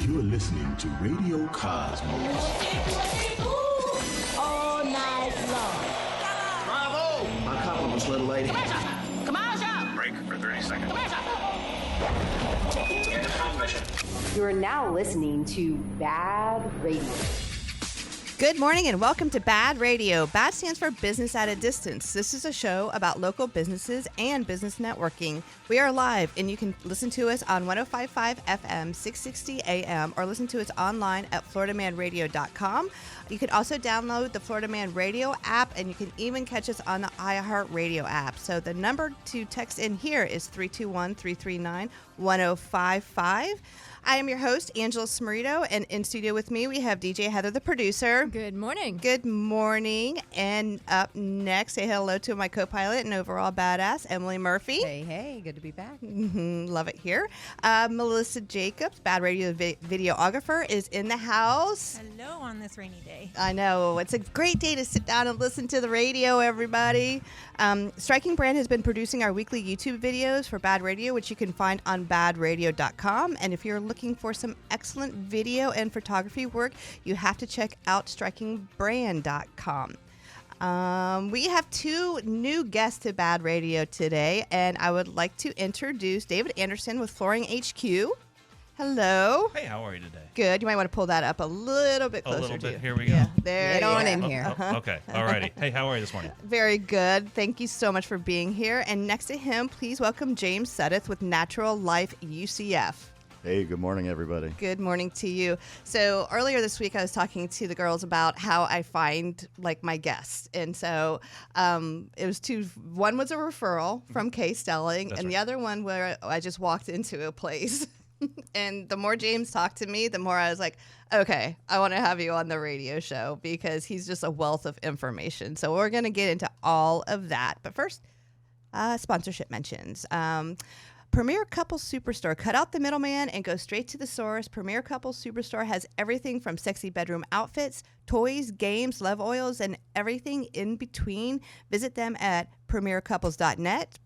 You're listening to Radio Cosmos. All night long. Bravo! My compliments, little lady. Commercial! Break for 30 seconds. You are now listening to BaaD Radio. Good morning and welcome to BaaD Radio. BaaD stands for Business at a Distance. This is a show about local businesses and business networking. We are live and you can listen to us on 105.5 FM, 660 AM, or listen to us online at floridamanradio.com. You can also download the Florida Man Radio app, and you can even catch us on the iHeartRadio app. So the number to text in here is 321-339-1055. I am your host, Angela Smerito, and in studio with me, we have DJ Heather, the producer. Good morning. Good morning. And up next, say hello to my co-pilot and overall badass, Emily Murphy. Hey, good to be back. Love it here. Melissa Jacobs, BaaD Radio videographer, is in the house. Hello on this rainy day. I know. It's a great day to sit down and listen to the radio, everybody. Striking Brand has been producing our weekly YouTube videos for BaaD Radio, which you can find on baadradio.com. And if you're looking for some excellent video and photography work, you have to check out strikingbrand.com. We have two new guests to BaaD Radio today, and I would like to introduce David Anderson with Flooring HQ. Hello. Hey, how are you today? Good. You might want to pull that up a little bit closer. A little to bit. you. Here we go. Yeah, there. Get on you in go. here. Okay. All righty. Hey, how are you this morning? Very good. Thank you so much for being here. And next to him, please welcome James Suddeth with Natural Life UCF. Hey, good morning, everybody. Good morning to you. So earlier this week, I was talking to the girls about how I find like my guests. And so it was two. One was a referral from Kay Stelling, That's and right. the other one where I just walked into a place. And the more James talked to me, the more I was like, okay, I want to have you on the radio show because he's just a wealth of information. So we're going to get into all of that. But first, sponsorship mentions. Premier Couples Superstore. Cut out the middleman and go straight to the source. Premier Couples Superstore has everything from sexy bedroom outfits, toys, games, love oils, and everything in between. Visit them at premiercouples.net.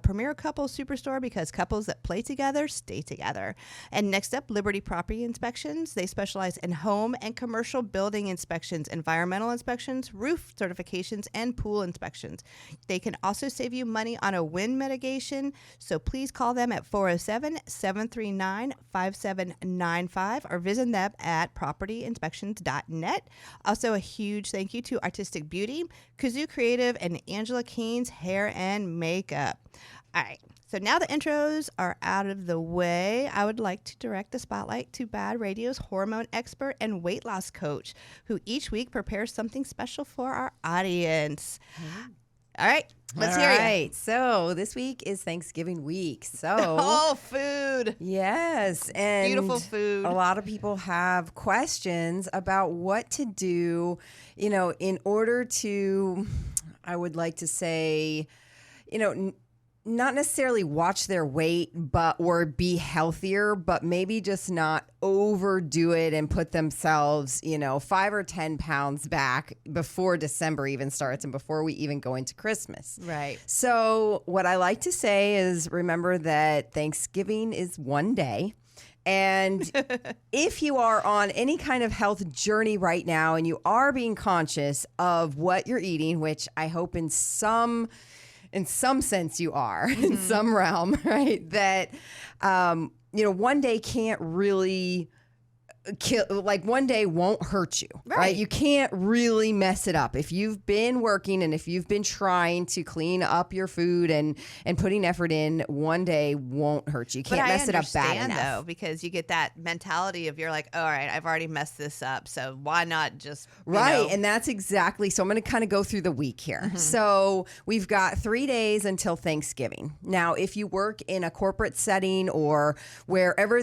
Premier Couples Superstore, because couples that play together stay together. And next up, Liberty Property Inspections. They specialize in home and commercial building inspections, environmental inspections, roof certifications, and pool inspections. They can also save you money on a wind mitigation, so please call them at 407-739-5795 or visit them at propertyinspections.net. Also, a huge thank you to Artistic Beauty, Kazoo Creative, and Angela Keen's Hair and Makeup. All right, so now the intros are out of the way. I would like to direct the spotlight to BaaD Radio's hormone expert and weight loss coach, who each week prepares something special for our audience. All right, let's hear it. All right, so this week is Thanksgiving week. So Oh, food. yes, and Beautiful food. A lot of people have questions about what to do, in order to, I would like to say, not necessarily watch their weight, or be healthier, but maybe just not overdo it and put themselves, 5 or 10 pounds back before December even starts and before we even go into Christmas. Right. So what I like to say is remember that Thanksgiving is one day. And if you are on any kind of health journey right now and you are being conscious of what you're eating, which I hope in some sense you are, in some realm, right? That, one day can't really kill, like one day won't hurt you, right? You can't really mess it up. If you've been working and if you've been trying to clean up your food and putting effort in, one day won't hurt you. You can't mess it up bad enough. Though, because you get that mentality of you're like, all right, I've already messed this up, so why not just And that's exactly. So I'm going to kind of go through the week here. So we've got 3 days until Thanksgiving. Now, if you work in a corporate setting or wherever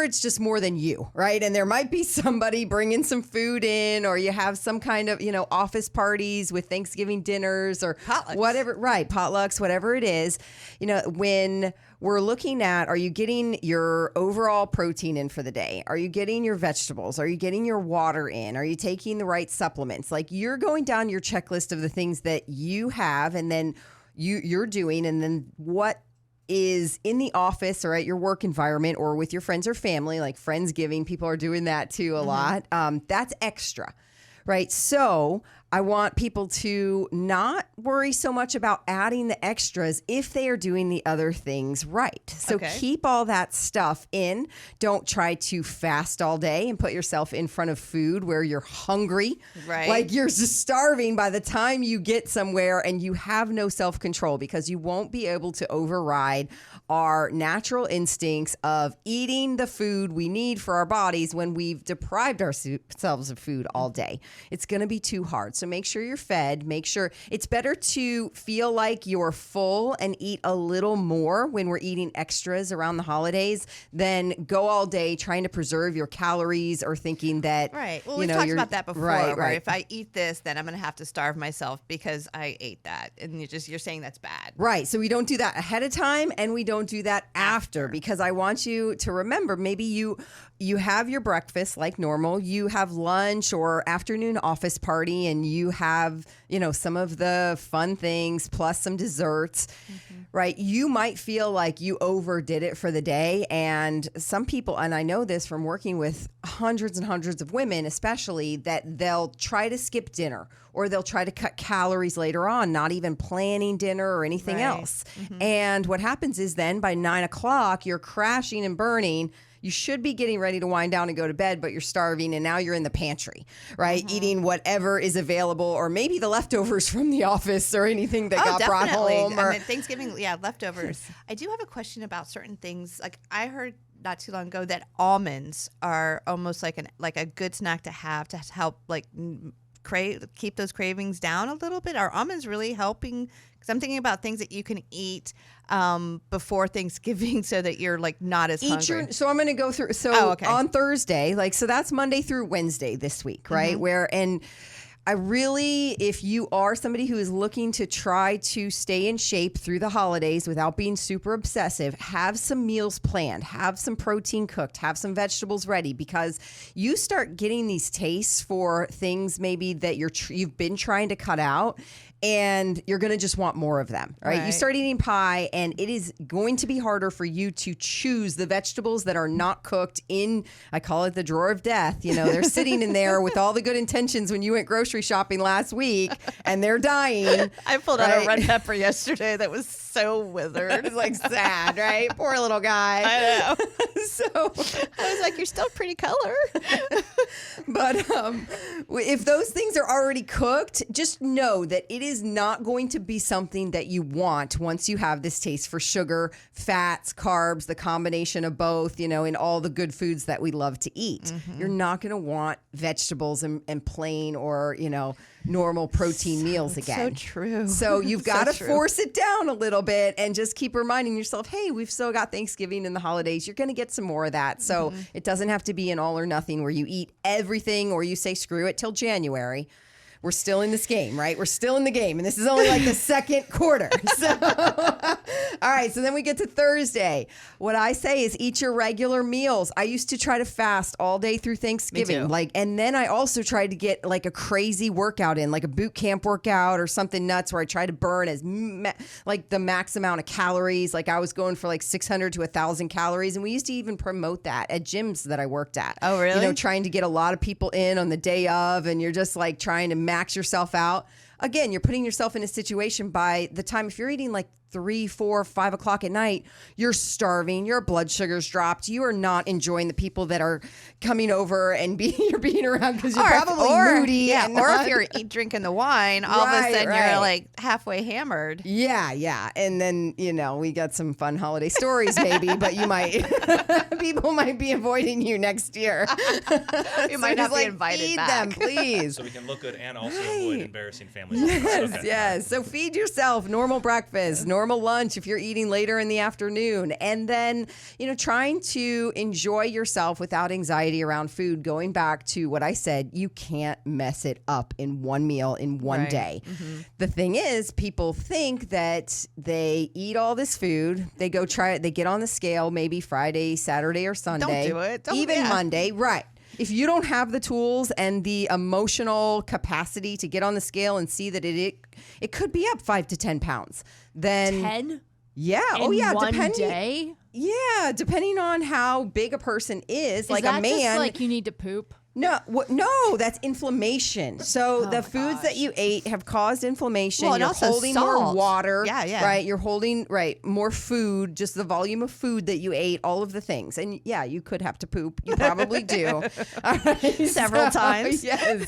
it's just more than you, right? And there might be somebody bringing some food in, or you have some kind of, office parties with Thanksgiving dinners or potlucks. Whatever, right? Potlucks, whatever it is. When we're looking at, are you getting your overall protein in for the day? Are you getting your vegetables? Are you getting your water in? Are you taking the right supplements? Like, you're going down your checklist of the things that you have and then you're doing, and then what is in the office or at your work environment or with your friends or family, like Friendsgiving, people are doing that too a lot. That's extra, right? So I want people to not worry so much about adding the extras if they are doing the other things right. So keep all that stuff in. Don't try to fast all day and put yourself in front of food where you're hungry. Right. Like you're just starving by the time you get somewhere and you have no self-control, because you won't be able to override our natural instincts of eating the food we need for our bodies when we've deprived ourselves of food all day. It's going to be too hard. So make sure you're fed. Make sure it's better to feel like you're full and eat a little more when we're eating extras around the holidays than go all day trying to preserve your calories or thinking that, Right. Well, we've talked about that before. Right. Where if I eat this, then I'm going to have to starve myself because I ate that. And you're saying that's bad. Right. So we don't do that ahead of time and we don't do that after, because I want you to remember, maybe you have your breakfast like normal, you have lunch or afternoon office party, and you have, some of the fun things plus some desserts, right? You might feel like you overdid it for the day. And some people, and I know this from working with hundreds and hundreds of women, especially, that they'll try to skip dinner or they'll try to cut calories later on, not even planning dinner or anything else. And what happens is then by 9 o'clock, you're crashing and burning. You should be getting ready to wind down and go to bed, but you're starving, and now you're in the pantry, right? Eating whatever is available, or maybe the leftovers from the office or anything that got brought home. Or Thanksgiving, leftovers. I do have a question about certain things. Like I heard not too long ago that almonds are almost like a good snack to have to help keep those cravings down a little bit. Are almonds really helping? Because I'm thinking about things that you can eat before Thanksgiving so that you're not as hungry. So I'm going to go through. So on Thursday, so that's Monday through Wednesday this week, right? If you are somebody who is looking to try to stay in shape through the holidays without being super obsessive, have some meals planned, have some protein cooked, have some vegetables ready, because you start getting these tastes for things maybe that you've been trying to cut out, and you're going to just want more of them, right? You start eating pie, and it is going to be harder for you to choose the vegetables that are not cooked in, I call it the drawer of death. They're sitting in there with all the good intentions when you went grocery shopping last week, and they're dying. I pulled out a red pepper yesterday that was so withered. It's sad, right? Poor little guy. I know. So I was like, you're still pretty color. But if those things are already cooked, just know that it is not going to be something that you want once you have this taste for sugar, fats, carbs, the combination of both, in all the good foods that we love to eat. You're not going to want vegetables and plain or, normal protein meals again. So true. So you've got to force it down a little bit and just keep reminding yourself, hey, we've still got Thanksgiving and the holidays. You're going to get some more of that. So it doesn't have to be an all or nothing where you eat everything or you say screw it till January. We're still in this game, right? We're still in the game. And this is only the second quarter. So, all right. So then we get to Thursday. What I say is eat your regular meals. I used to try to fast all day through Thanksgiving. Me too. And then I also tried to get a crazy workout in, like a boot camp workout or something nuts where I try to burn the max amount of calories. I was going for 600 to 1,000 calories. And we used to even promote that at gyms that I worked at. Oh, really? Trying to get a lot of people in on the day of, and you're just trying to max yourself out. Again, you're putting yourself in a situation by the time, if you're eating 3, 4, 5 o'clock at night, you're starving, your blood sugar's dropped, you are not enjoying the people that are coming over and you're being around because you're probably moody. Yeah, or if you're drinking the wine, all of a sudden you're halfway hammered. Yeah. And then, we got some fun holiday stories maybe, but people might be avoiding you next year. You might not be invited feed back. them, please. So we can look good and also avoid embarrassing family. Yes. So feed yourself normal breakfast, normal lunch if you're eating later in the afternoon. And then, trying to enjoy yourself without anxiety around food. Going back to what I said, you can't mess it up in one meal in one day. The thing is, people think that they eat all this food, they go try it, they get on the scale maybe Friday, Saturday, or Sunday. Don't do it. Even Monday. Right. If you don't have the tools and the emotional capacity to get on the scale and see that it could be up 5 to 10 pounds, then 10? Yeah. In one Depending. day? Yeah, depending on how big a person is. Like that a man. just like you need to poop? No, that's inflammation. So the foods that you ate have caused inflammation. Well, and You're also holding salt. more water. Yeah. Right. You're holding more food, just the volume of food that you ate, all of the things. And yeah, you could have to poop. You probably do. Several times. Yes.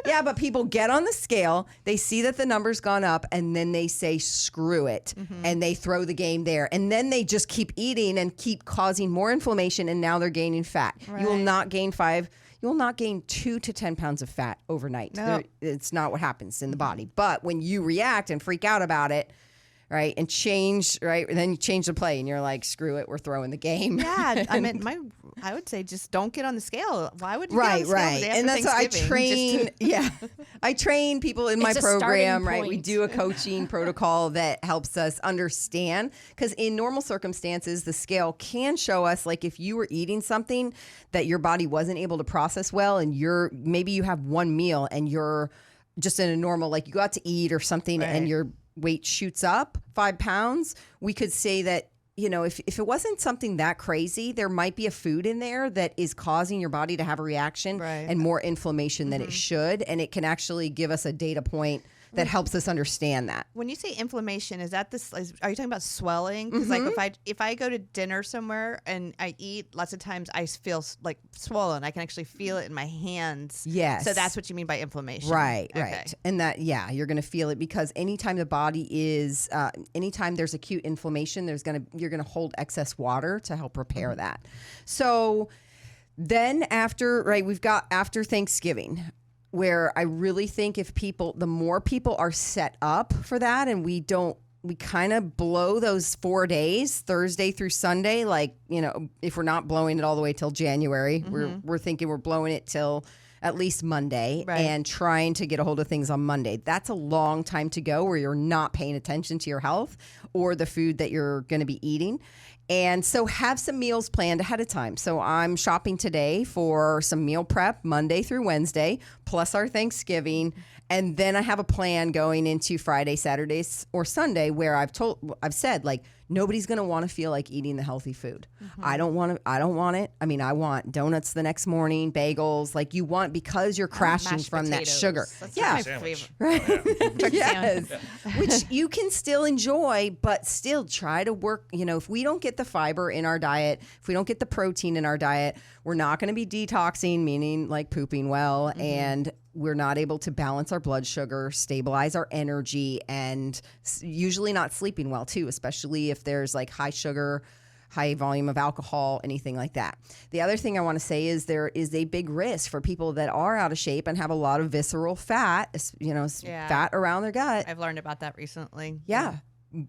Yeah, but people get on the scale, they see that the number's gone up, and then they say, screw it. And they throw the game there. And then they just keep eating and keep causing more inflammation, and now they're gaining fat. Right. You will not gain 2 to 10 pounds of fat overnight. No. It's not what happens in the body. But when you react and freak out about it, right, and change, right, and then you change the play, and you're like, screw it, we're throwing the game. Yeah, I would say just don't get on the scale. Why would you get on the scale the day after And that's why I Thanksgiving? train. I train people in my It's a program. starting Right, we point. do a coaching protocol that helps us understand, because in normal circumstances, the scale can show us, like, if you were eating something that your body wasn't able to process well, and maybe you have one meal and you're just in a normal, like, you go out to eat or something, and your weight shoots up 5 pounds. We could say that, if it wasn't something that crazy, there might be a food in there that is causing your body to have a reaction and more inflammation than it should. And it can actually give us a data point that helps us understand that. When you say inflammation, are you talking about swelling? Because like if I go to dinner somewhere and I eat, lots of times I feel like swollen. I can actually feel it in my hands. Yes. So that's what you mean by inflammation. Right. Okay. And that, you're going to feel it, because anytime the body is, anytime there's acute inflammation, you're going to hold excess water to help repair that. So then after Thanksgiving, where I really think the more people are set up for that, and we kind of blow those 4 days, Thursday through Sunday, like, if we're not blowing it all the way till January, we're thinking we're blowing it till at least Monday, and trying to get a hold of things on Monday. That's a long time to go where you're not paying attention to your health or the food that you're going to be eating. And so have some meals planned ahead of time. So I'm shopping today for some meal prep Monday through Wednesday, plus our Thanksgiving. And then I have a plan going into Friday, Saturday, or Sunday, where I've said, like, nobody's going to want to feel like eating the healthy food. I don't want it. I mean, I want donuts the next morning, bagels, like you want, because you're crashing from that sugar. That's Yeah. my favorite. Right. Yes. Which you can still enjoy, but still try to work. If we don't get the fiber in our diet, if we don't get the protein in our diet, we're not going to be detoxing, meaning like pooping well, and we're not able to balance our blood sugar, stabilize our energy, and usually not sleeping well too, especially if there's like high sugar, high volume of alcohol, anything like that. The other thing I want to say is there is a big risk for people that are out of shape and have a lot of visceral fat, fat around their gut. I've learned about that recently. Yeah.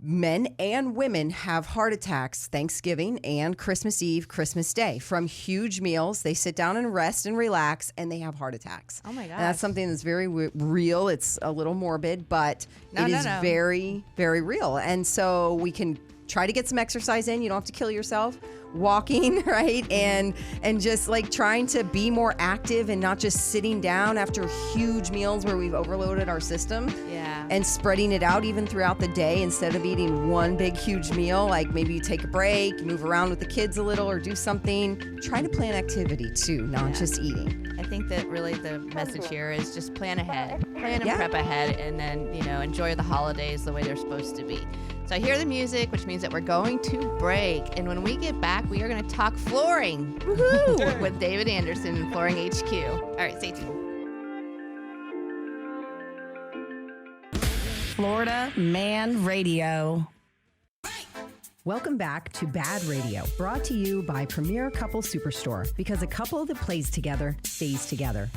Men and women have heart attacks Thanksgiving and Christmas Eve, Christmas Day from huge meals. They sit down and rest and relax, and they have heart attacks. Oh my gosh. And that's something that's very real. It's a little morbid, but it is very, very real. And so we can try to get some exercise in. You don't have to kill yourself. Walking, right? And just like trying to be more active and not just sitting down after huge meals where we've overloaded our system. Yeah. And spreading it out even throughout the day instead of eating one big huge meal. Like maybe you take a break, move around with the kids a little, or do something. Try to plan activity too, not just eating. I think that really the message here is just plan ahead. Plan and prep ahead, and then, enjoy the holidays the way they're supposed to be. So I hear the music, which means that we're going to break. And when we get back, we are going to talk flooring. Woohoo! With David Anderson and Flooring HQ. All right, stay tuned. Florida Man Radio. Welcome back to BaaD Radio, brought to you by Premier Couple Superstore, because a couple that plays together stays together.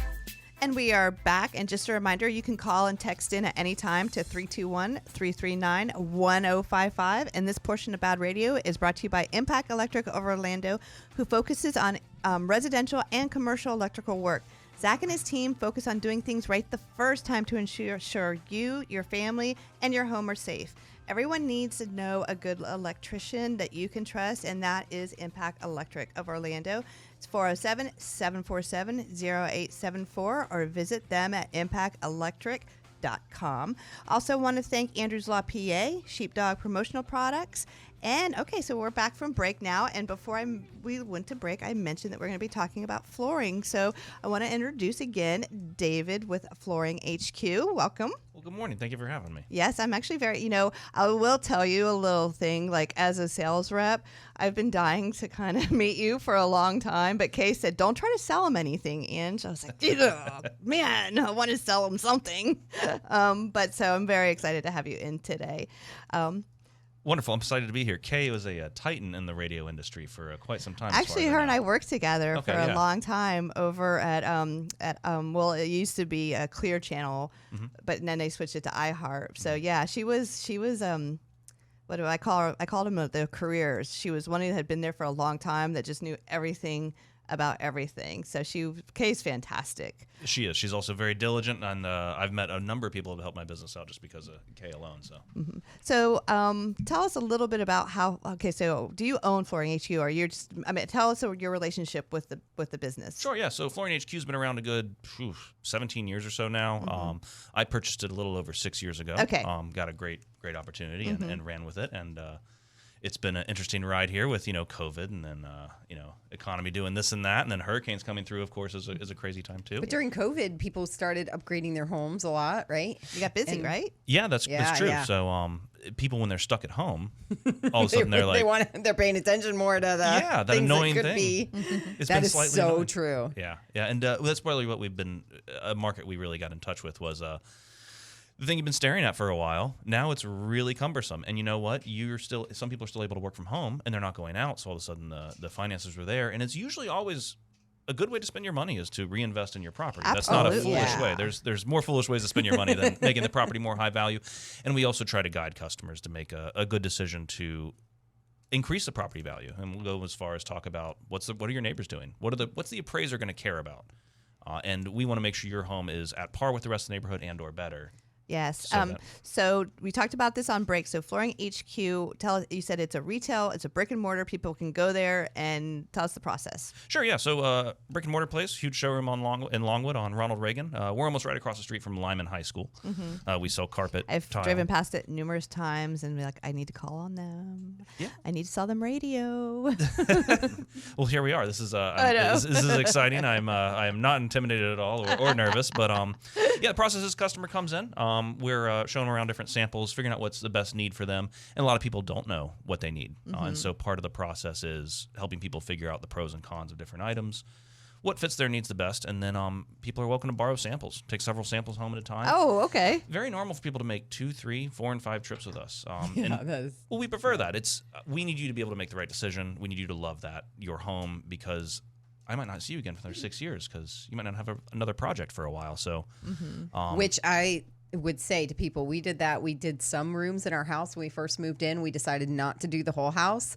And we are back. And just a reminder, you can call and text in at any time to 321-339-1055. And this portion of BaaD Radio is brought to you by Impact Electric of Orlando, who focuses on residential and commercial electrical work. Zach and his team focus on doing things right the first time to ensure you, your family, and your home are safe. Everyone needs to know a good electrician that you can trust, and that is Impact Electric of Orlando. It's 407-747-0874, or visit them at impactelectric.com. BaaD.com. Also want to thank Andrews Law PA, Sheepdog Promotional Products. And okay, so we're back from break now. And before we went to break, I mentioned that we're going to be talking about flooring. So I want to introduce again David with Flooring HQ. Welcome. Well, good morning. Thank you for having me. Yes, I'm actually I will tell you a little thing, like as a sales rep, I've been dying to kind of meet you for a long time. But Kay said, don't try to sell him anything, Ange. I was like, man, I want to sell him something. But so I'm very excited to have you in today. Wonderful. I'm excited to be here. Kay was a titan in the radio industry for quite some time. Actually, her and I worked together for a long time over at well, it used to be a Clear Channel, but then they switched it to iHeart. So yeah, she was what do I call her? I called them the careers. She was one that had been there for a long time that just knew everything about everything. So Kay's fantastic. She is. She's also very diligent, and I've met a number of people who helped my business out just because of Kay alone. So, So tell us a little bit about how. Okay, so do you own Flooring HQ, or you're just? I mean, tell us your relationship with the business. Sure. Yeah. So Flooring HQ has been around a good 17 years or so now. I purchased it a little over 6 years ago. Okay. Got a great opportunity and ran with it, and it's been an interesting ride here with COVID and then economy doing this and that, and then hurricanes coming through. Of course, is a crazy time too. But during COVID, people started upgrading their homes a lot, right? You got busy, right? Yeah, that's true. Yeah. So people, when they're stuck at home, all of a sudden they're like, they're paying attention more to the that things annoying that could thing. be. It's That been is slightly so annoying. true. Yeah, and that's probably what we've been a market we really got in touch with was. The thing you've been staring at for a while, now it's really cumbersome. And you know what? Some people are still able to work from home and they're not going out. So all of a sudden the finances were there. And it's usually always a good way to spend your money is to reinvest in your property. Absolutely. That's not a foolish Yeah. way. There's more foolish ways to spend your money than making the property more high value. And we also try to guide customers to make a good decision to increase the property value. And we'll go as far as talk about what are your neighbors doing? What's the appraiser going to care about? And we want to make sure your home is at par with the rest of the neighborhood and or better. Yes. So we talked about this on break. So Flooring HQ, you said it's a brick and mortar. People can go there and tell us the process. Sure, yeah. So brick and mortar place, huge showroom in Longwood on Ronald Reagan. We're almost right across the street from Lyman High School. We sell carpet, I've tile. driven past it numerous times and be like, I need to call on them. Yeah. I need to sell them radio. Well, here we are. This is I know. this is exciting. I am not intimidated at all or nervous, but the process is customer comes in. We're showing them around different samples, figuring out what's the best need for them. And a lot of people don't know what they need. And so part of the process is helping people figure out the pros and cons of different items, what fits their needs the best. And then people are welcome to borrow samples, take several samples home at a time. Oh, okay. Very normal for people to make 2, 3, 4, and 5 trips with us. That is. Well, we prefer that. We need you to be able to make the right decision. We need you to love your home, because I might not see you again for another 6 years because you might not have another project for a while. So, Which I would say to people, we did that. We did some rooms in our house when we first moved in. We decided not to do the whole house.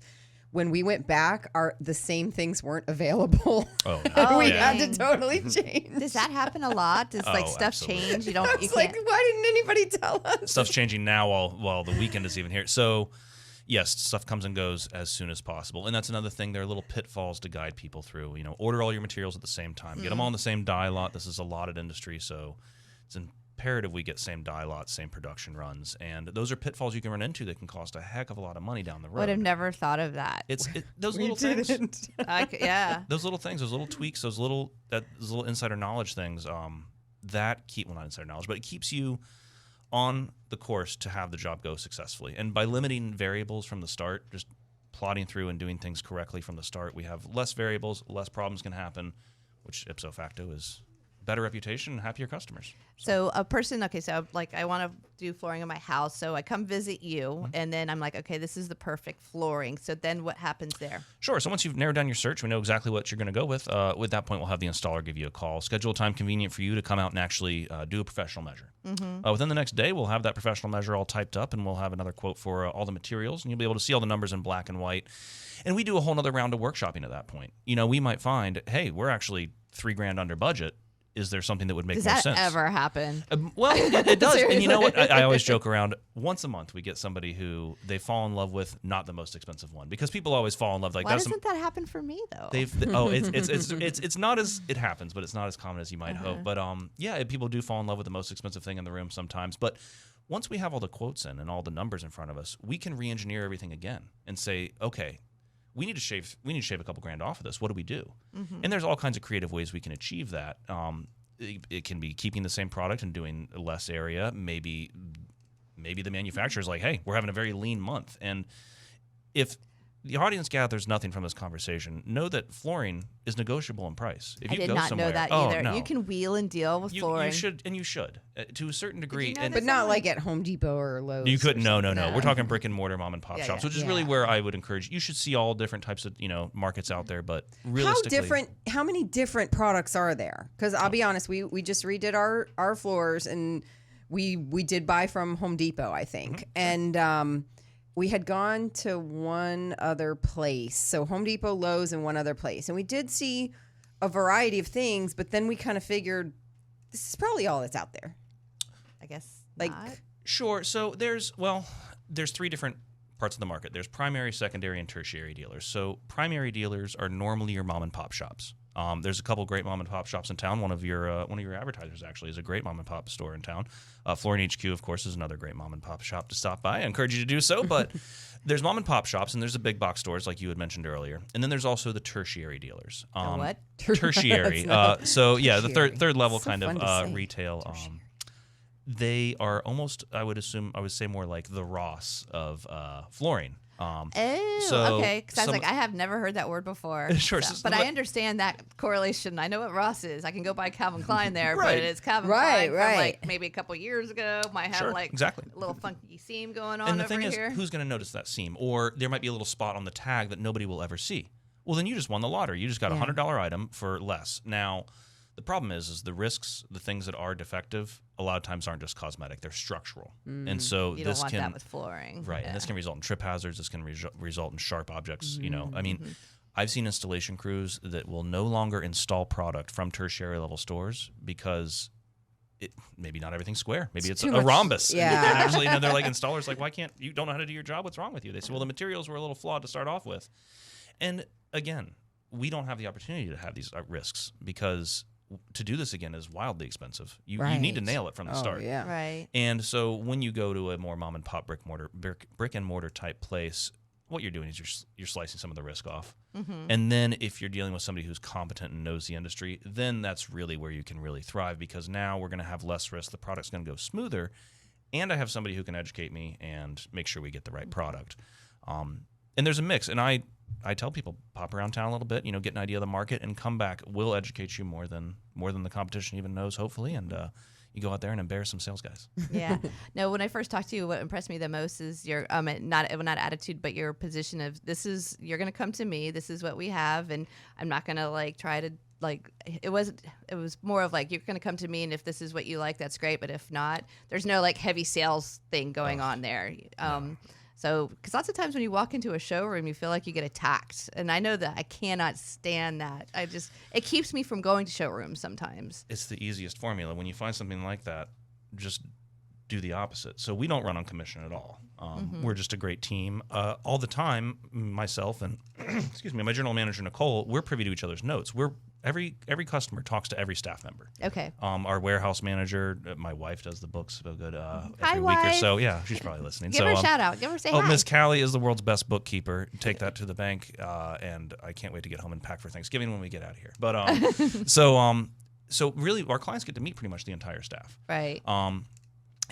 When we went back, the same things weren't available. Oh, Oh, we yeah. had to totally change. Does that happen a lot? Does stuff absolutely. change? You It's can't. like, why didn't anybody tell us? Stuff's changing now while the weekend is even here. So, yes, stuff comes and goes as soon as possible. And that's another thing. There are little pitfalls to guide people through. Order all your materials at the same time. Get them all in the same die lot. This is a lotted industry, so it's imperative we get same die lots, same production runs. And those are pitfalls you can run into that can cost a heck of a lot of money down the road. Would have never thought of that. Those little things. Yeah. Those little things, those little tweaks, those little insider knowledge things, that keep, well, not insider knowledge, but it keeps you on the course to have the job go successfully. And by limiting variables from the start, just plotting through and doing things correctly from the start, we have less variables, less problems can happen, which ipso facto is better reputation and happier customers. So a person, so like I want to do flooring in my house. So I come visit you and then I'm like, okay, this is the perfect flooring. So then what happens there? Sure. So once you've narrowed down your search, we know exactly what you're going to go with. With that point, we'll have the installer give you a call, schedule a time convenient for you to come out and actually do a professional measure. Within the next day, we'll have that professional measure all typed up and we'll have another quote for all the materials, and you'll be able to see all the numbers in black and white. And we do a whole nother round of workshopping at that point. We might find, hey, we're actually $3,000 under budget. is there something that would make Does more that sense? ever happen? Well, it does. Seriously. And you know what? I always joke around. Once a month, we get somebody who they fall in love with, not the most expensive one, because people always fall in love. Like Why that's doesn't that happen for me though? it's not as it happens, but it's not as common as you might hope. But yeah, people do fall in love with the most expensive thing in the room sometimes. But once we have all the quotes in and all the numbers in front of us, we can re-engineer everything again and say, okay, we need to shave a couple grand off of this. What do we do? And there's all kinds of creative ways we can achieve that. It can be keeping the same product and doing less area. Maybe the manufacturer's like, hey, we're having a very lean month. And if the audience gathers nothing from this conversation, know that flooring is negotiable in price. If I you did go not somewhere, know that oh, either. no. You can wheel and deal with flooring. You should to a certain degree. know And But not like at Home Depot or Lowe's. you couldn't. No. No. We're talking brick and mortar mom and pop Yeah, shops, yeah. which is really where I would encourage. You should see all different types of markets out there, but How realistically, how many different products are there? Because I'll be honest, we just redid our floors, and we did buy from Home Depot, I think. And we had gone to one other place. So Home Depot, Lowe's, and one other place. And we did see a variety of things, but then we kind of figured this is probably all that's out there. I guess Like, not. Sure. So there's three different parts of the market. There's primary, secondary, and tertiary dealers. So primary dealers are normally your mom and pop shops. There's a couple great mom and pop shops in town. One of your advertisers actually is a great mom and pop store in town. Flooring HQ, of course, is another great mom and pop shop to stop by. I encourage you to do so. But there's mom and pop shops, and there's the big box stores like you had mentioned earlier, and then there's also the tertiary dealers. What? Tertiary. So yeah, the third level So kind fun to of say. retail. They are almost, I would say more like the Ross of flooring. So okay. Because I was some- like, I have never heard that word before. Sure, but I understand that correlation. I know what Ross is. I can go buy Calvin Klein there, Right. but it's Calvin Right, Klein from right. like maybe a couple years ago. Might have Sure, like exactly. a little funky seam going on And the over thing is, here. who's going to notice that seam? Or there might be a little spot on the tag that nobody will ever see. Well, then you just won the lottery. You just got a $100 item for less. Now, the problem is the risks, the things that are defective, a lot of times aren't just cosmetic; they're structural. And so you this don't want can that with flooring. right, Yeah. and this can result in trip hazards. This can result in sharp objects. I mean, I've seen installation crews that will no longer install product from tertiary level stores because maybe not everything's square. Maybe it's a too much. rhombus. Yeah. And actually, they're like installers, like, why can't you don't know how to do your job? What's wrong with you? They say, well, the materials were a little flawed to start off with. And again, we don't have the opportunity to have these risks because to do this again is wildly expensive. You need to Right. nail it from the Oh, start. yeah. Right. And so when you go to a more mom and pop brick and mortar type place, what you're doing is you're slicing some of the risk off. And then if you're dealing with somebody who's competent and knows the industry, then that's really where you can really thrive because now we're going to have less risk. The product's going to go smoother. And I have somebody who can educate me and make sure we get the right product. And there's a mix. And I tell people, pop around town a little bit, get an idea of the market and come back. We'll educate you more than the competition even knows, hopefully. And you go out there and embarrass some sales guys. Yeah. No, when I first talked to you, what impressed me the most is your not attitude, but your position of you're going to come to me. This is what we have, and I'm not going to try to it was more of like you're going to come to me, and if this is what you like, that's great. But if not, there's no heavy sales thing going on there. So, because lots of times when you walk into a showroom, you feel like you get attacked. And I know that I cannot stand that. It keeps me from going to showrooms sometimes. It's the easiest formula. When you find something like that, just do the opposite. So we don't run on commission at all. We're just a great team. All the time, myself and, excuse me, my general manager, Nicole, we're privy to each other's notes. Every customer talks to every staff member. Okay. Our warehouse manager, my wife does the books so good Hi, every week or wife. so. Yeah, she's probably listening. Give her a shout out. Give her say hi. Miss Callie is the world's best bookkeeper. Take that to the bank, and I can't wait to get home and pack for Thanksgiving when we get out of here. But so really, our clients get to meet pretty much the entire staff. Right.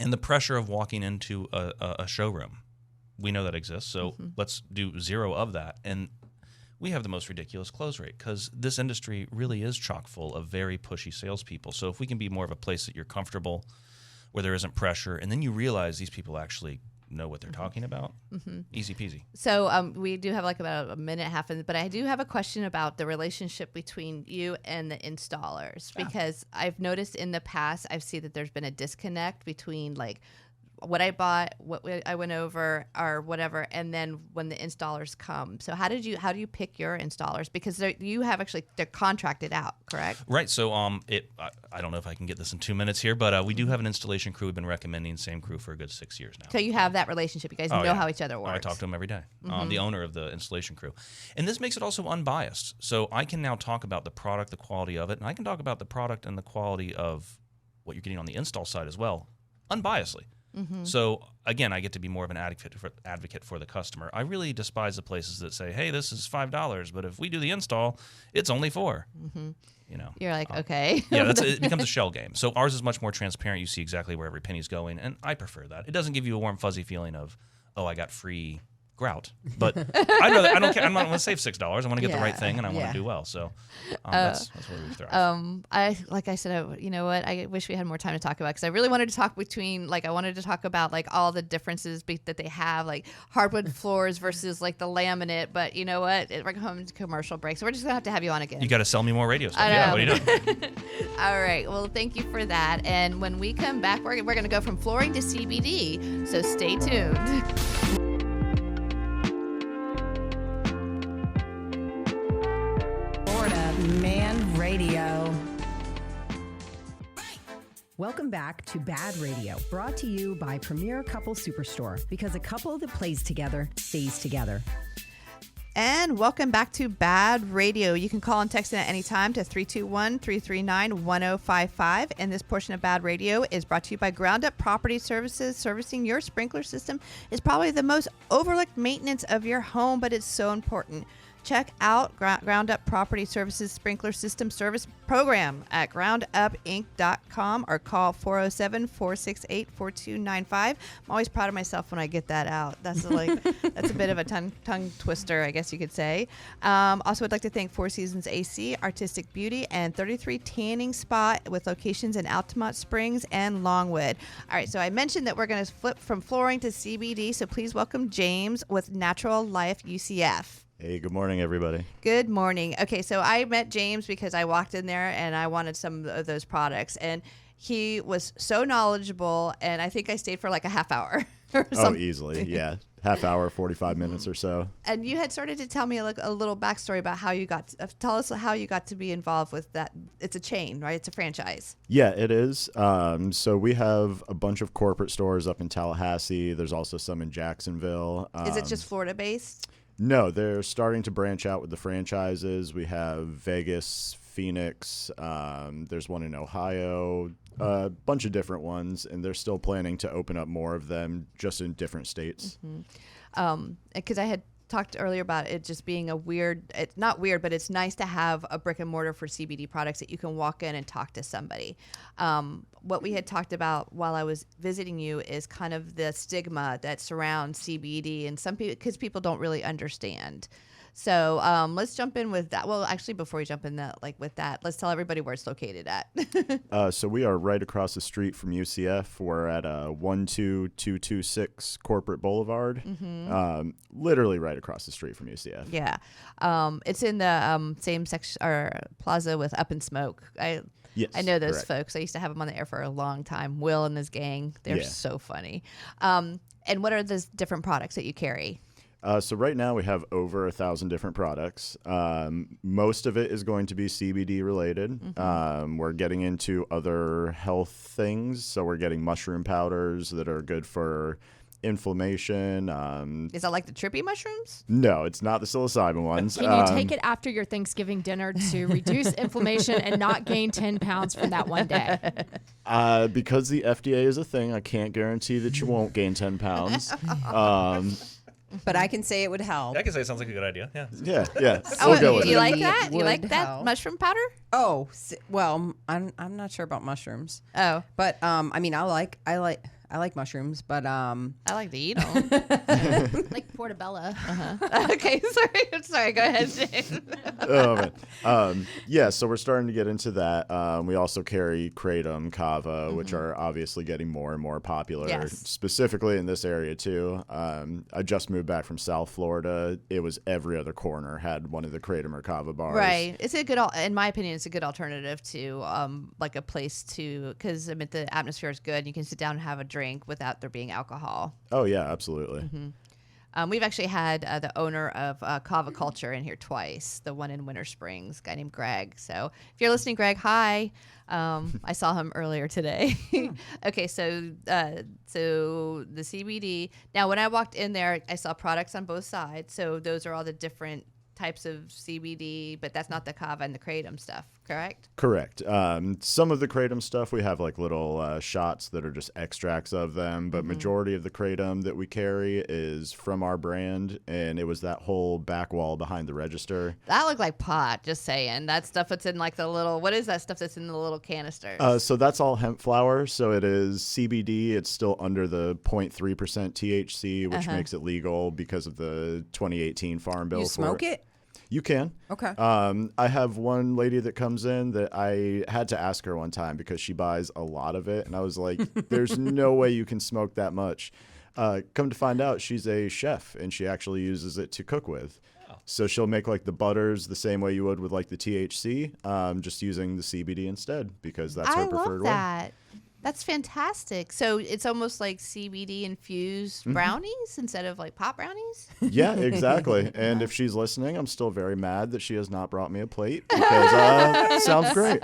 And the pressure of walking into a showroom, we know that exists. So let's do zero of that. And we have the most ridiculous close rate because this industry really is chock full of very pushy salespeople. So if we can be more of a place that you're comfortable, where there isn't pressure, and then you realize these people actually know what they're talking about, easy peasy. So we do have about a minute and a half, but I do have a question about the relationship between you and the installers because I've noticed in the past I've seen that there's been a disconnect between what I bought, I went over, or whatever, and then when the installers come. So how do you pick your installers? Because they're contracted out, correct? Right. So I don't know if I can get this in 2 minutes here, but we do have an installation crew we've been recommending, same crew for a good 6 years now. So you have that relationship. You guys know how each other works. I talk to them every day. The owner of the installation crew. And this makes it also unbiased. So I can now talk about the product, the quality of it, and I can talk about the product and the quality of what you're getting on the install side as well, unbiasedly. So again, I get to be more of an advocate for the customer. I really despise the places that say, "Hey, this is $5, but if we do the install, it's only $4." You know, you're like, okay. Yeah, it becomes a shell game. So ours is much more transparent. You see exactly where every penny's going, and I prefer that. It doesn't give you a warm, fuzzy feeling of, "Oh, I got free grout." But I don't care. I'm not going to save $6. I want to get the right thing, and I want to do well. So that's where we thrive. Like I said, you know what? I wish we had more time to talk about, because I really wanted to talk I wanted to talk about like all the differences that they have, like hardwood floors versus like the laminate. But you know what? We're going to commercial break, so we're just going to have you on again. You got to sell me more radio stuff. Yeah, what are you doing? All right. Well, thank you for that. And when we come back, we're going to go from flooring to CBD. So stay tuned. Man Radio. Welcome back to BaaD Radio, brought to you by Premier Couple Superstore, because a couple that plays together stays together. And welcome back to BaaD Radio. You can call and text in at any time to 321-339-1055. And this portion of BaaD Radio is brought to you by Ground Up Property Services. Servicing your sprinkler system is probably the most overlooked maintenance of your home, but it's so important. Check out Ground Up Property Services Sprinkler System Service Program at groundupinc.com or call 407-468-4295. I'm always proud of myself when I get that out. That's a bit of a tongue twister, I guess you could say. Also, I'd like to thank Four Seasons AC, Artistic Beauty, and 33 Tanning Spa with locations in Altamont Springs and Longwood. All right, so I mentioned that we're going to flip from flooring to CBD, so please welcome James with Natural Life UCF. Hey, good morning, everybody. Good morning. Okay, so I met James because I walked in there and I wanted some of those products, and he was so knowledgeable, and I think I stayed for like a half hour. Oh, easily, yeah. Half hour, 45 minutes or so. And you had started to tell me a little backstory about how you got tell us how you got to be involved with that. It's a chain, right? It's a franchise. Yeah, it is. So we have a bunch of corporate stores up in Tallahassee. There's also some in Jacksonville. Is it just Florida-based? No, they're starting to branch out with the franchises. We have Vegas, Phoenix. There's one in Ohio, a bunch of different ones, and they're still planning to open up more of them just in different states. Because I had talked earlier about it just being it's not weird, but it's nice to have a brick and mortar for CBD products that you can walk in and talk to somebody. What we had talked about while I was visiting you is kind of the stigma that surrounds CBD, and some people, because people don't really understand. So let's jump in with that. Well, actually, before we jump in with that, let's tell everybody where it's located at. So we are right across the street from UCF. We're at 12226 Corporate Boulevard, literally right across the street from UCF. Yeah. It's in the same section or plaza with Up in Smoke. Yes, I know those correct. folks. I used to have them on the air for a long time. Will and his gang. They're so funny. And what are the different products that you carry? So right now we have over 1,000 different products. Most of it is going to be CBD related. We're getting into other health things. So we're getting mushroom powders that are good for inflammation. Is that like the trippy mushrooms? No, it's not the psilocybin ones. Can you take it after your Thanksgiving dinner to reduce inflammation and not gain 10 pounds from that one day? Because the FDA is a thing, I can't guarantee that you won't gain 10 pounds. But I can say it would help. I can say it sounds like a good idea. Yeah. Yeah. Oh, We'll go with do you it. like that? You like Would that help. mushroom powder? Oh, well, I'm not sure about mushrooms. Oh, But I mean, I like mushrooms, but I like to eat them. Like Portobello. Okay, sorry. Go ahead, James. Oh, man. Yeah, so we're starting to get into that. We also carry kratom, kava, which are obviously getting more and more popular, Yes. specifically in this area too. I just moved back from South Florida. It was every other corner had one of the kratom or kava bars. Right. It's a good, in my opinion, it's a good alternative to like a place to, because I mean the atmosphere is good. You can sit down and have a drink drink without there being alcohol. Oh yeah, absolutely. We've actually had the owner of Kava Culture in here twice, the one in Winter Springs, a guy named Greg. So if you're listening, Greg, hi. I saw him earlier today. Okay, so the CBD. Now, when I walked in there, I saw products on both sides. So those are all the different types of CBD, but that's not the Kava and the Kratom stuff, correct? Correct. Some of the Kratom stuff, we have like little shots that are just extracts of them, but majority of the Kratom that we carry is from our brand, and it was that whole back wall behind the register. That looked like pot, just saying. That stuff that's in like the little, what is that stuff that's in the little canisters? So that's all hemp flower, so it is CBD. It's still under the 0.3% THC, which makes it legal because of the 2018 Farm Bill. You smoke it? You can. Okay. I have one lady that comes in that I had to ask her one time because she buys a lot of it. And I was like, there's no way you can smoke that much. Come to find out, she's a chef and she actually uses it to cook with. So she'll make like the butters the same way you would with like the THC, just using the CBD instead because that's her preferred way. I love that. That's fantastic. So it's almost like CBD infused brownies instead of like pot brownies? Yeah, exactly. And if she's listening, I'm still very mad that she has not brought me a plate because it sounds great.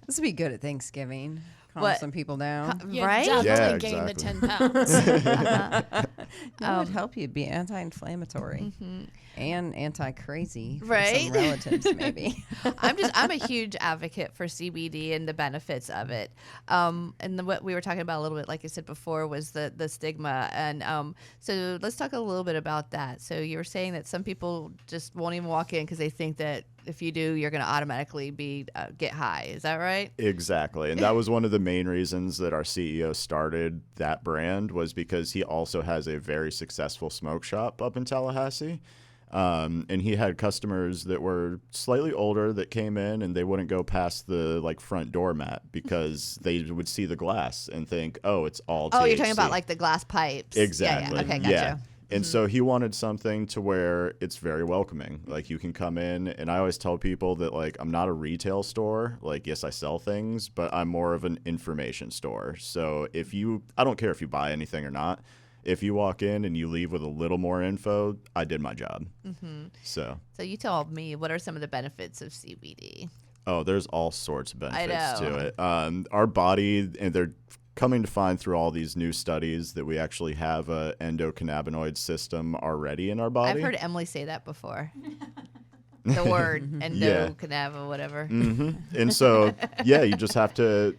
This would be good at Thanksgiving. Calm some people down. You Right? definitely Yeah, gain the exactly. 10 pounds. That would help you be anti-inflammatory and anti-crazy for Right? some relatives, maybe. I'm a huge advocate for CBD and the benefits of it. What we were talking about a little bit, like I said before, was the stigma. And so let's talk a little bit about that. So you were saying that some people just won't even walk in because they think that if you do, you're going to automatically get high. Is that right? Exactly. And that was one of the main reasons that our CEO started that brand was because he also has a very successful smoke shop up in Tallahassee. And he had customers that were slightly older that came in and they wouldn't go past the like front doormat because they would see the glass and think, oh, it's all THC. Oh, you're talking about like the glass pipes. Exactly. Yeah. Okay, gotcha. Yeah. And so he wanted something to where it's very welcoming. Like you can come in, and I always tell people that like I'm not a retail store. Like yes, I sell things, but I'm more of an information store. So I don't care if you buy anything or not. If you walk in and you leave with a little more info, I did my job. So you tell me, what are some of the benefits of CBD? Oh, there's all sorts of benefits I know. to it. Our body, and they're coming to find through all these new studies that we actually have a endocannabinoid system already in our body. I've heard Emily say that before. The word endocannabinoid, whatever. And so, yeah, you just have to.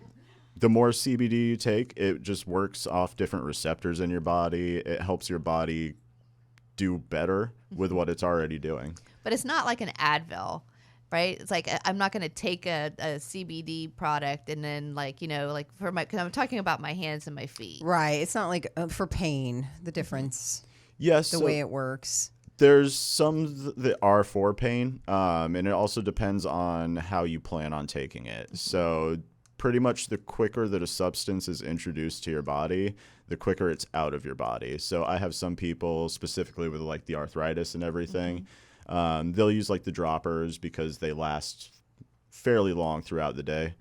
The more CBD you take, it just works off different receptors in your body. It helps your body do better with what it's already doing. But it's not like an Advil, right? It's like I'm not going to take a CBD product and then because I'm talking about my hands and my feet. Right. It's not like for pain, the difference, Yes. the way it works. There's some that are for pain, and it also depends on how you plan on taking it. So pretty much the quicker that a substance is introduced to your body, the quicker it's out of your body. So I have some people specifically with like the arthritis and everything, they'll use like the droppers because they last fairly long throughout the day.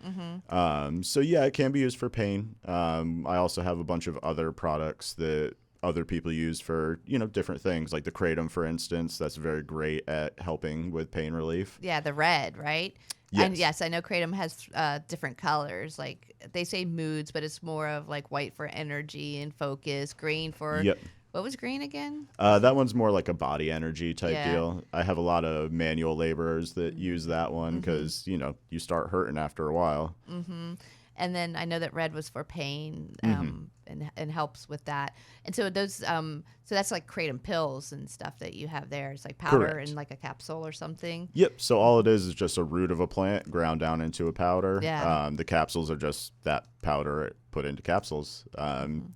So yeah, it can be used for pain. I also have a bunch of other products that other people use for, different things like the Kratom, for instance. That's very great at helping with pain relief. Yeah, the red, right? Yes. And yes, I know Kratom has different colors. Like they say moods, but it's more of like white for energy and focus, green for what was green again? That one's more like a body energy type Yeah. deal. I have a lot of manual laborers that use that one because, you start hurting after a while. And then I know that red was for pain and helps with that. And so those, so that's like Kratom pills and stuff that you have there. It's like powder Correct. in like a capsule or something. Yep. So all it is just a root of a plant ground down into a powder. Yeah. The capsules are just that powder put into capsules.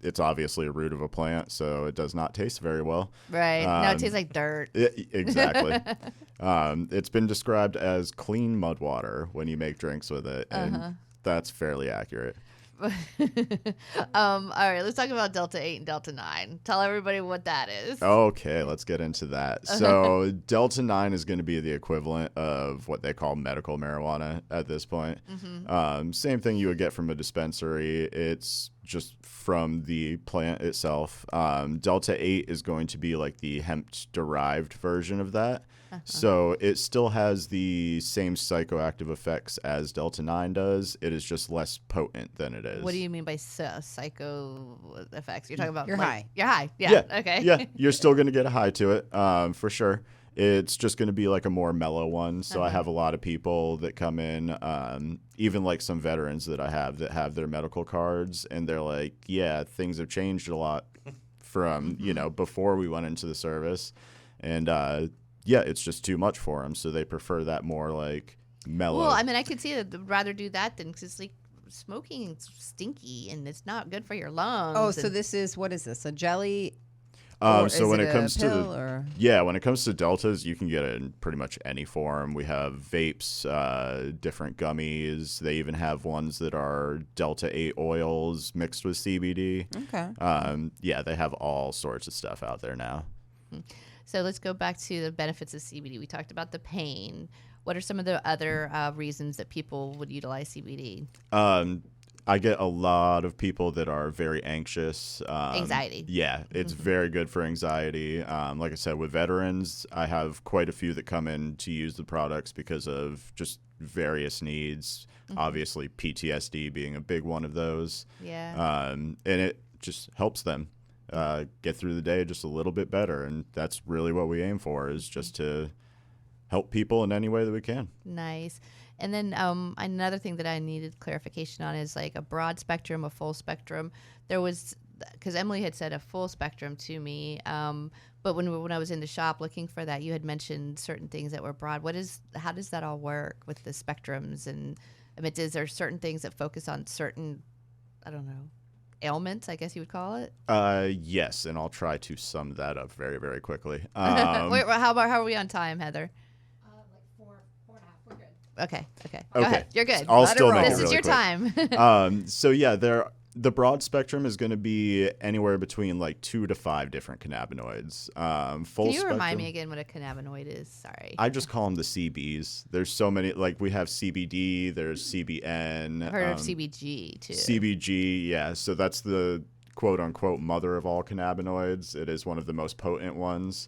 It's obviously a root of a plant, so it does not taste very well. Right. No, it tastes like dirt. Exactly. It's been described as clean mud water when you make drinks with it, and that's fairly accurate. All right, let's talk about Delta 8 and Delta 9. Tell everybody what that is. Okay, let's get into that. So Delta 9 is going to be the equivalent of what they call medical marijuana at this point. Same thing you would get from a dispensary. It's just from the plant itself. Delta 8 is going to be like the hemp-derived version of that. So it still has the same psychoactive effects as Delta 9 does. It is just less potent than it is. What do you mean by psycho effects? You're talking about You're high. You're high. Yeah. Okay. Yeah, you're still going to get a high to it, for sure. It's just going to be like a more mellow one. So I have a lot of people that come in, even like some veterans that I have that have their medical cards, and they're like, yeah, things have changed a lot from, before we went into the service. And yeah, it's just too much for them. So they prefer that more like mellow. Well, I mean, I could see that they'd rather do that than because like smoking is stinky and it's not good for your lungs. Oh, so this is, what is this? A jelly? So when it comes to when it comes to deltas, you can get it in pretty much any form. We have vapes, different gummies. They even have ones that are Delta 8 oils mixed with CBD. Okay. Yeah, they have all sorts of stuff out there now. So let's go back to the benefits of CBD. We talked about the pain. What are some of the other reasons that people would utilize CBD? I get a lot of people that are very anxious. Anxiety. Yeah, it's very good for anxiety. Like I said, with veterans, I have quite a few that come in to use the products because of just various needs. Obviously, PTSD being a big one of those. Yeah. And it just helps them get through the day just a little bit better. And that's really what we aim for, is just to help people in any way that we can. Nice. And then another thing that I needed clarification on is like a broad spectrum, a full spectrum. There was, because Emily had said a full spectrum to me, but when I was in the shop looking for that, you had mentioned certain things that were broad. How does that all work with the spectrums? And I mean, is there certain things that focus on certain, I don't know, ailments, I guess you would call it? Yes, and I'll try to sum that up very, very quickly. Wait, how are we on time, Heather? Okay. Go ahead. You're good. I'll still make it This is really your quick. time. So yeah, the broad spectrum is going to be anywhere between like 2 to 5 different cannabinoids. Full Can you spectrum, remind me again what a cannabinoid is? Sorry. I just call them the CBs. There's so many. Like we have CBD. There's CBN. I've heard of CBG too. CBG, yeah. So that's the quote unquote mother of all cannabinoids. It is one of the most potent ones.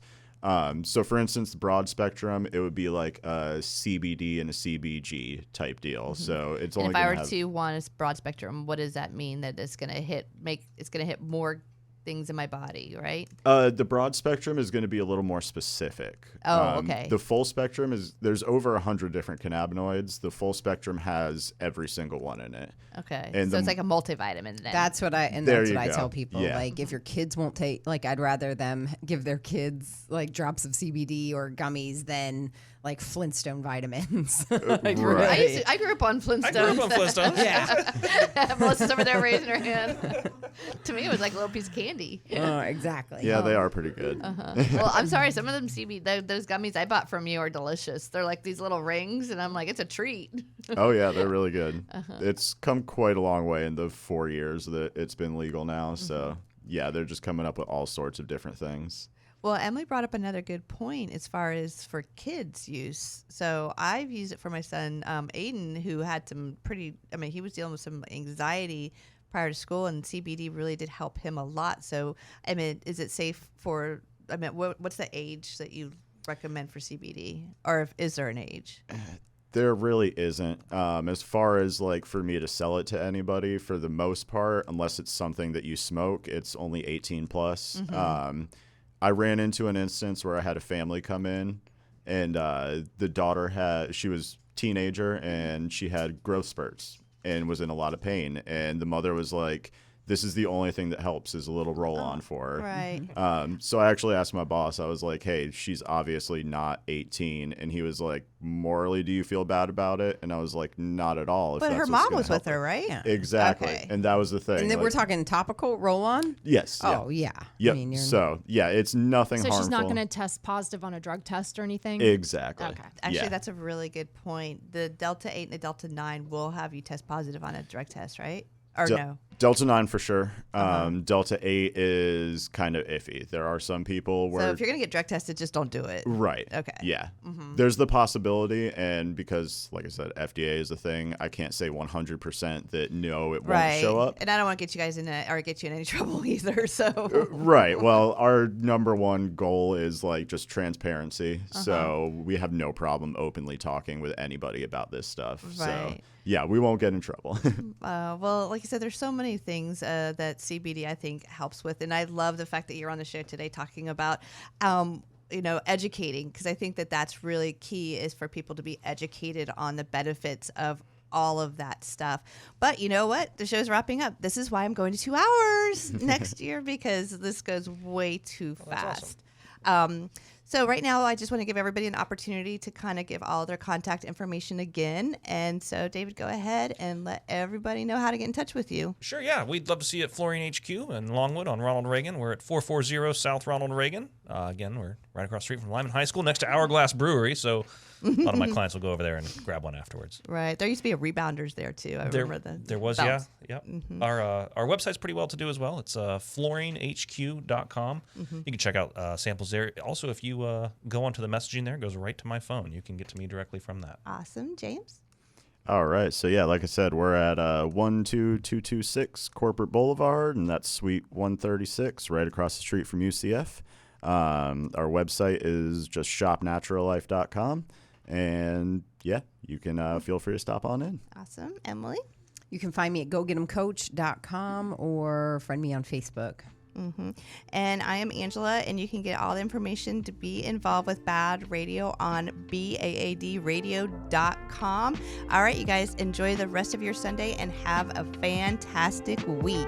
So for instance, the broad spectrum, it would be like a CBD and a CBG type deal. So it's only. And if I were to want a broad spectrum, what does that mean? That it's going to hit more things in my body, right? The broad spectrum is going to be a little more specific. Oh, okay. The full spectrum there's over 100 different cannabinoids. The full spectrum has every single one in it. Okay. And so it's like a multivitamin then. That's what I tell people. Yeah. Like if your kids won't take, like I'd rather them give their kids like drops of CBD or gummies than like Flintstone vitamins. Like, Right. I grew up on Flintstones. I grew up on Flintstones. Yeah. Melissa's over there raising her hand. To me, it was like a little piece of candy. Exactly. Yeah, they are pretty good. Well, I'm sorry. Some of them those gummies I bought from you are delicious. They're like these little rings, and I'm like, it's a treat. Oh yeah, they're really good. It's come quite a long way in the 4 years that it's been legal now. So yeah, they're just coming up with all sorts of different things. Well, Emily brought up another good point as far as for kids' use. So I've used it for my son, Aiden, who had he was dealing with some anxiety prior to school, and CBD really did help him a lot. So, I mean, is it safe what's the age that you recommend for CBD? Or is there an age? There really isn't. As far as like for me to sell it to anybody, for the most part, unless it's something that you smoke, it's only 18 plus. I ran into an instance where I had a family come in, and the daughter she was a teenager, and she had growth spurts and was in a lot of pain. And the mother was like, this is the only thing that helps is a little roll-on for her. Right. So I actually asked my boss, I was like, hey, she's obviously not 18. And he was like, morally, do you feel bad about it? And I was like, not at all. But her mom was with her, right? Yeah. Exactly. Okay. And that was the thing. And then we're talking topical roll-on? Yes. Oh, yeah. Yep. I mean, it's nothing So harmful. she's not going to test positive on a drug test or anything? Exactly. Okay. Actually, that's a really good point. The Delta 8 and the Delta 9 will have you test positive on a drug test, right? Or no? Delta 9 for sure. Delta 8 is kind of iffy. There are some people where... So if you're going to get drug tested, just don't do it. Right. Okay. Yeah. There's the possibility, and because, like I said, FDA is a thing, I can't say 100% that no, it won't show up. And I don't want to get you guys get you in any trouble either, so... Right. Well, our number one goal is, like, just transparency. So we have no problem openly talking with anybody about this stuff. Right. So, yeah, we won't get in trouble. Well, like I said, there's so many things that CBD, I think, helps with. And I love the fact that you're on the show today talking about, educating, because I think that that's really key, is for people to be educated on the benefits of all of that stuff. But you know what? The show's wrapping up. This is why I'm going to 2 hours next year, because this goes way too fast. Awesome. So right now, I just want to give everybody an opportunity to kind of give all their contact information again. And so, David, go ahead and let everybody know how to get in touch with you. Sure, yeah. We'd love to see you at Fluorine HQ in Longwood on Ronald Reagan. We're at 440 South Ronald Reagan. Again, we're right across the street from Lyman High School, next to Hourglass Brewery. So a lot of my clients will go over there and grab one afterwards. Right. There used to be a Rebounders there, too. I remember there was, bounce. yeah. Our website's pretty well to do as well. It's fluorinehq.com. You can check out samples there. Also, if you go onto the messaging there, it goes right to my phone. You can get to me directly from that. Awesome. James? All right. So, yeah, like I said, we're at 12226 Corporate Boulevard, and that's Suite 136, right across the street from UCF. Our website is just shopnaturallife.com. And, yeah, you can feel free to stop on in. Awesome. Emily? You can find me at gogetemcoach.com or friend me on Facebook. And I am Angela, and you can get all the information to be involved with BaaD Radio on BaaDradio.com. All right, you guys, enjoy the rest of your Sunday and have a fantastic week.